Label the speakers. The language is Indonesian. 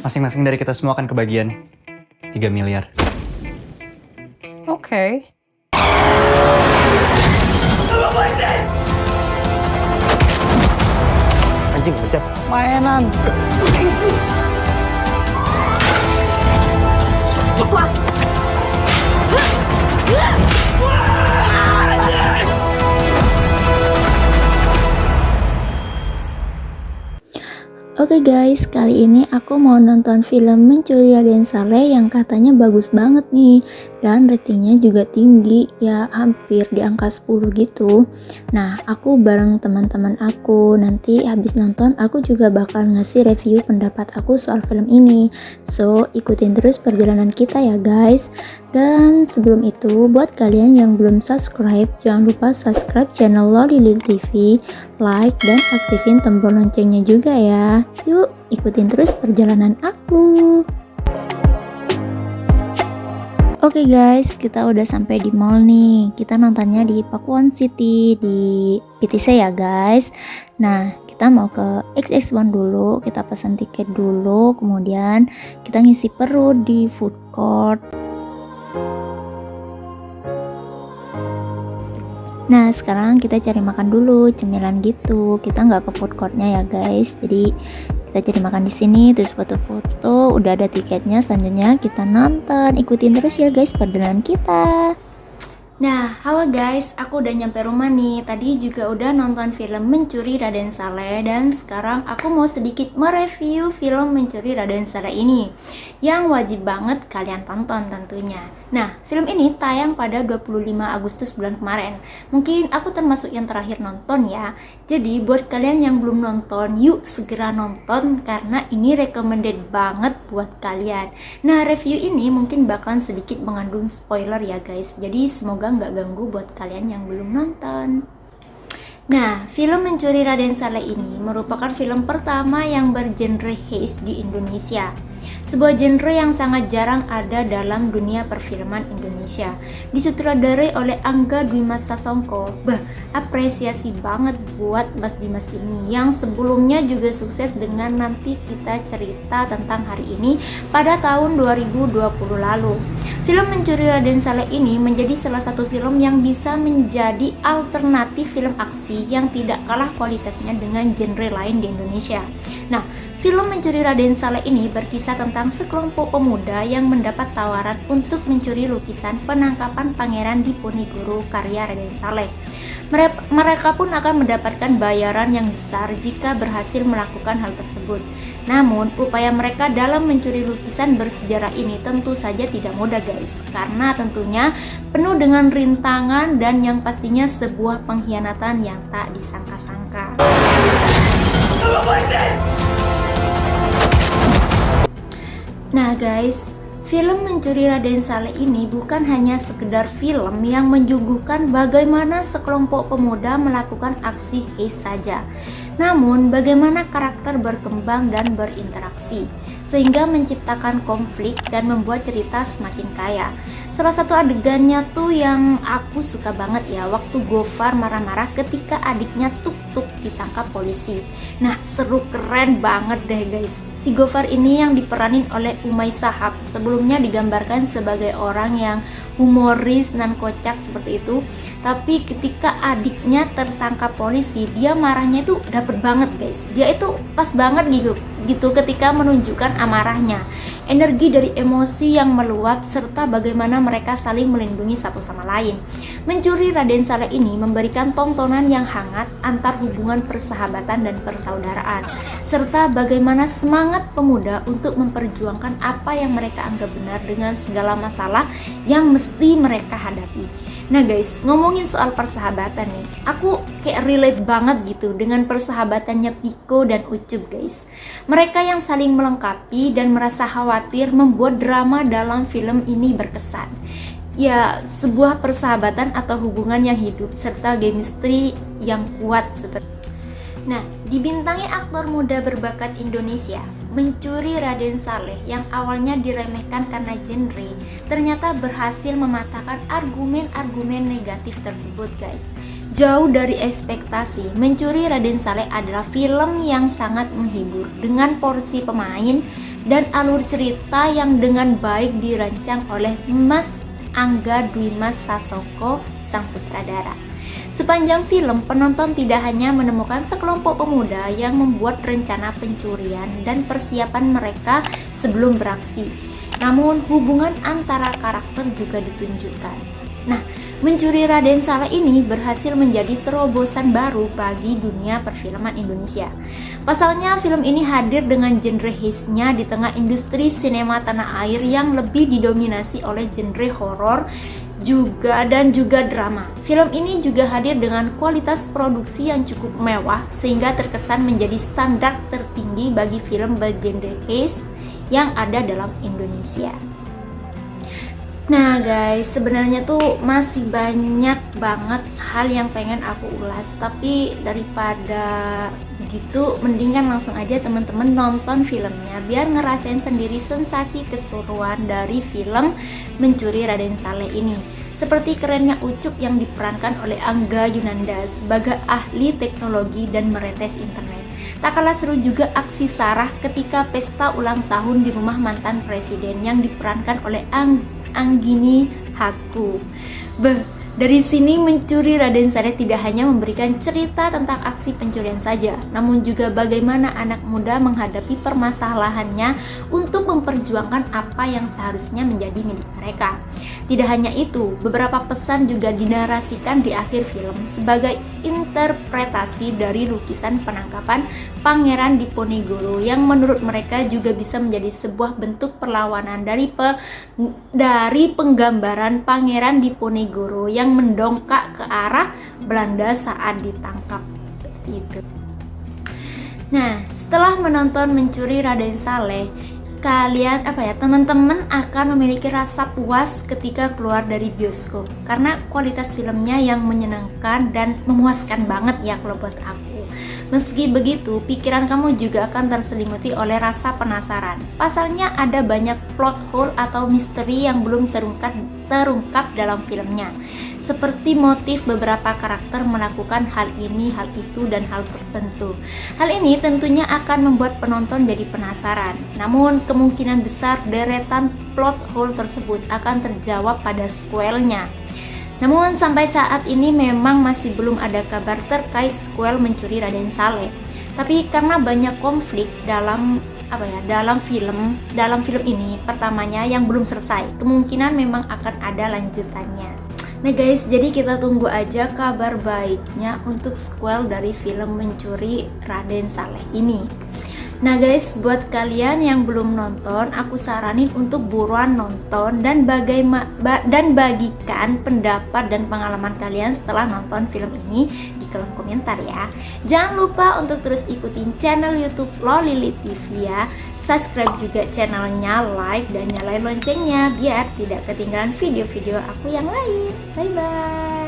Speaker 1: Masing-masing dari kita semua akan kebagian 3 miliar.
Speaker 2: Oke.
Speaker 1: Anjing, pecat.
Speaker 2: Mainan.
Speaker 3: Oke guys, kali ini aku mau nonton film Mencuri Raden Saleh yang katanya bagus banget nih dan ratingnya juga tinggi, ya hampir di angka 10 gitu. Nah, aku bareng teman-teman aku, nanti habis nonton aku juga bakal ngasih review pendapat aku soal film ini. So, ikutin terus perjalanan kita ya guys. Dan sebelum itu, buat kalian yang belum subscribe, jangan lupa subscribe channel Loli Lil TV, like dan aktifin tombol loncengnya juga ya. Yuk, ikutin terus perjalanan aku. Oke guys, kita udah sampai di mall nih. Kita nontonnya di Pakuwon City di PTC ya guys. Nah, kita mau ke XX1 dulu, kita pesan tiket dulu, kemudian kita ngisi perut di food court. Nah, sekarang kita cari makan dulu, cemilan gitu. Kita nggak ke food courtnya ya guys. Jadi kita cari makan di sini, terus foto-foto. Udah ada tiketnya, selanjutnya kita nonton. Ikutin terus ya guys perjalanan kita. Nah, halo guys, aku udah nyampe rumah nih. Tadi juga udah nonton film Mencuri Raden Saleh dan sekarang aku mau sedikit mereview film Mencuri Raden Saleh ini yang wajib banget kalian tonton tentunya. Nah, film ini tayang pada 25 Agustus bulan kemarin. Mungkin aku termasuk yang terakhir nonton ya. Jadi buat kalian yang belum nonton, yuk segera nonton karena ini recommended banget buat kalian. Nah, review ini mungkin bakalan sedikit mengandung spoiler ya guys. Jadi semoga nggak ganggu buat kalian yang belum nonton. Nah, film Mencuri Raden Saleh ini merupakan film pertama yang bergenre heist di Indonesia. Sebuah genre yang sangat jarang ada dalam dunia perfilman Indonesia. Disutradarai oleh Angga Dwi Sasongko. Apresiasi banget buat Mas Dimas ini yang sebelumnya juga sukses dengan Nanti Kita Cerita Tentang Hari Ini pada tahun 2020 lalu. Film Mencuri Raden Saleh ini menjadi salah satu film yang bisa menjadi alternatif film aksi yang tidak kalah kualitasnya dengan genre lain di Indonesia. Nah, film Mencuri Raden Saleh ini berkisah tentang sekelompok pemuda yang mendapat tawaran untuk mencuri lukisan penangkapan Pangeran Diponegoro karya Raden Saleh. Mereka pun akan mendapatkan bayaran yang besar jika berhasil melakukan hal tersebut. Namun, upaya mereka dalam mencuri lukisan bersejarah ini tentu saja tidak mudah guys, karena tentunya penuh dengan rintangan dan yang pastinya sebuah pengkhianatan yang tak disangka-sangka. Nah guys, film Mencuri Raden Saleh ini bukan hanya sekedar film yang menyuguhkan bagaimana sekelompok pemuda melakukan aksi heist saja, namun bagaimana karakter berkembang dan berinteraksi, sehingga menciptakan konflik dan membuat cerita semakin kaya. Salah satu adegannya tuh yang aku suka banget ya, waktu Gofar marah-marah ketika adiknya Tuk ditangkap polisi. Nah, seru keren banget deh guys. Si Gofar ini yang diperanin oleh Umay Shahab, sebelumnya digambarkan sebagai orang yang humoris dan kocak seperti itu. Tapi ketika adiknya tertangkap polisi, dia marahnya itu dapet banget guys. Dia itu pas banget gitu ketika menunjukkan amarahnya. Energi dari emosi yang meluap serta bagaimana mereka saling melindungi satu sama lain. Mencuri Raden Saleh ini memberikan tontonan yang hangat antar hubungan persahabatan dan persaudaraan, serta bagaimana semangat pemuda untuk memperjuangkan apa yang mereka anggap benar dengan segala masalah yang mesti mereka hadapi. Nah guys, ngomongin soal persahabatan nih, aku kayak relate banget gitu dengan persahabatannya Piko dan Ucup guys. Mereka yang saling melengkapi dan merasa khawatir membuat drama dalam film ini berkesan. Ya, sebuah persahabatan atau hubungan yang hidup serta chemistry yang kuat seperti. Nah, dibintangi aktor muda berbakat Indonesia, Mencuri Raden Saleh yang awalnya diremehkan karena genre, ternyata berhasil mematahkan argumen-argumen negatif tersebut guys. Jauh dari ekspektasi, Mencuri Raden Saleh adalah film yang sangat menghibur dengan porsi pemain, dan alur cerita yang dengan baik dirancang oleh Mas Angga Dwi Mas Sasoko, sang sutradara. Sepanjang film, penonton tidak hanya menemukan sekelompok pemuda yang membuat rencana pencurian dan persiapan mereka sebelum beraksi, namun hubungan antara karakter juga ditunjukkan. Nah, Mencuri Raden Saleh ini berhasil menjadi terobosan baru bagi dunia perfilman Indonesia. Pasalnya, film ini hadir dengan genre heistnya di tengah industri sinema tanah air yang lebih didominasi oleh genre horor juga drama. Film ini juga hadir dengan kualitas produksi yang cukup mewah sehingga terkesan menjadi standar tertinggi bagi film bergenre heist yang ada dalam Indonesia. Nah guys, sebenarnya tuh masih banyak banget hal yang pengen aku ulas, tapi daripada begitu mendingan langsung aja teman-teman nonton filmnya biar ngerasain sendiri sensasi keseruan dari film Mencuri Raden Saleh ini. Seperti kerennya Ucup yang diperankan oleh Angga Yunanda sebagai ahli teknologi dan meretes internet. Tak kalah seru juga aksi Sarah ketika pesta ulang tahun di rumah mantan presiden yang diperankan oleh Anggini Haku. Dari sini Mencuri Raden Saleh tidak hanya memberikan cerita tentang aksi pencurian saja, namun juga bagaimana anak muda menghadapi permasalahannya untuk memperjuangkan apa yang seharusnya menjadi milik mereka. Tidak hanya itu, beberapa pesan juga dinarasikan di akhir film sebagai interpretasi dari lukisan penangkapan Pangeran Diponegoro yang menurut mereka juga bisa menjadi sebuah bentuk perlawanan dari penggambaran Pangeran Diponegoro yang mendongkak ke arah Belanda saat ditangkap seperti itu. Nah, setelah menonton Mencuri Raden Saleh, teman-teman akan memiliki rasa puas ketika keluar dari bioskop karena kualitas filmnya yang menyenangkan dan memuaskan banget ya kalau buat aku. Meski begitu, pikiran kamu juga akan terselimuti oleh rasa penasaran. Pasalnya ada banyak plot hole atau misteri yang belum terungkap dalam filmnya. Seperti motif beberapa karakter melakukan hal ini, hal itu, dan hal tertentu. Hal ini tentunya akan membuat penonton jadi penasaran. Namun kemungkinan besar deretan plot hole tersebut akan terjawab pada sequelnya. Namun sampai saat ini memang masih belum ada kabar terkait sequel Mencuri Raden Saleh. Tapi karena banyak konflik dalam film ini, pertamanya yang belum selesai, kemungkinan memang akan ada lanjutannya. Nah guys, jadi kita tunggu aja kabar baiknya untuk sequel dari film Mencuri Raden Saleh ini. Nah guys, buat kalian yang belum nonton, aku saranin untuk buruan nonton dan bagikan pendapat dan pengalaman kalian setelah nonton film ini di kolom komentar ya. Jangan lupa untuk terus ikutin channel YouTube Lolili TV ya. Subscribe juga channelnya, like dan nyalain loncengnya biar tidak ketinggalan video-video aku yang lain. Bye bye.